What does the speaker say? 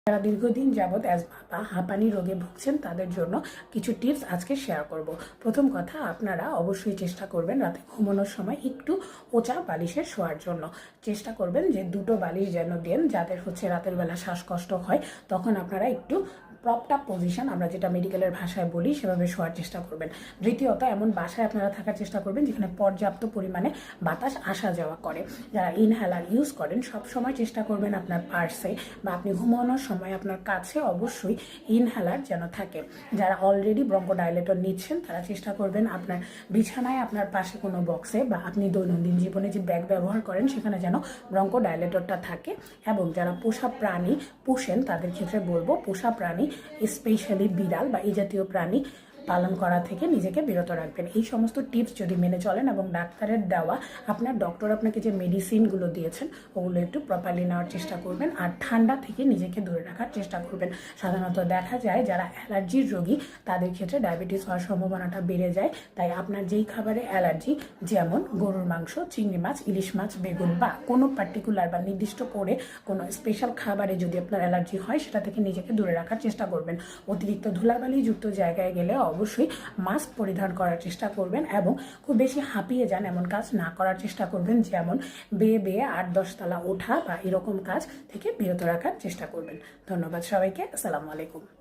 যারা দীর্ঘদিন যাবৎ অ্যাজমা বা হাঁপানি রোগে ভুগছেন তাদের জন্য কিছু টিপস আজকে শেয়ার করব। প্রথম কথা, আপনারা অবশ্যই চেষ্টা করবেন রাতে ঘুমানোর সময় একটু উঁচা বালিশে শোয়ার জন্য। চেষ্টা করবেন যে দুটো বালিশ যেন দেন, যাদের রাতের বেলা শ্বাসকষ্ট হয়, তখন আপনারা একটু প্রপড আপ পজিশন, আমরা যেটা মেডিকেলের ভাষায় বলি, সেভাবে শোয়ার চেষ্টা করবেন। দ্বিতীয়ত, এমন বাসায় আপনারা থাকার চেষ্টা করবেন যেখানে পর্যাপ্ত পরিমাণে বাতাস আসা যাওয়া করে। যারা ইনহেলার ইউজ করেন, সব সময় চেষ্টা করবেন আপনার পার্সে বা আপনি ঘুমানোর সময় আপনার কাছে অবশ্যই ইনহেলার যেন থাকে। যারা অলরেডি ব্রঙ্কোডাইলেটর নিচ্ছেন, তারা চেষ্টা করবেন আপনার বিছানায় আপনার পাশে কোনো বক্সে বা আপনি দৈনন্দিন জীবনে যে ব্যাগ ব্যবহার করেন সেখানে যেন ব্রঙ্কোডাইলেটরটা থাকে। এবং যারা পোষা প্রাণী পোষেন তাদের ক্ষেত্রে বলবো, পোষা প্রাণী স্পেশালি বিড়াল বা এই জাতীয় প্রাণী পালন করা থেকে নিজেকে বিরত রাখবেন। এই সমস্ত টিপস যদি মেনে চলেন এবং ডাক্তারের দেওয়া, আপনার ডক্টর আপনাকে যে মেডিসিনগুলো দিয়েছেন ওগুলো একটু প্রপারলি নেওয়ার চেষ্টা করবেন। আর ঠান্ডা থেকে নিজেকে দূরে রাখার চেষ্টা করবেন। সাধারণত দেখা যায় যারা অ্যালার্জির রোগী তাদের ক্ষেত্রে ডায়াবেটিস হওয়ার সম্ভাবনাটা বেড়ে যায়। তাই আপনার যেই খাবারে অ্যালার্জি, যেমন গরুর মাংস, চিংড়ি মাছ, ইলিশ মাছ, বেগুন বা কোনো পার্টিকুলার বা নির্দিষ্ট করে কোনো স্পেশাল খাবারে যদি আপনার অ্যালার্জি হয়, সেটা থেকে নিজেকে দূরে রাখার চেষ্টা করবেন। অতিরিক্ত ধুলাবালিযুক্ত জায়গায় গেলে অবশ্যই মাস্ক পরিধান করার চেষ্টা করবেন এবং খুব বেশি হাঁপিয়ে যান এমন কাজ না করার চেষ্টা করবেন, যেমন বেয়ে বেয়ে 8-10 তলা ওঠা বা এরকম কাজ থেকে বিরত রাখার চেষ্টা করবেন। ধন্যবাদ সবাইকে। আসসালামু আলাইকুম।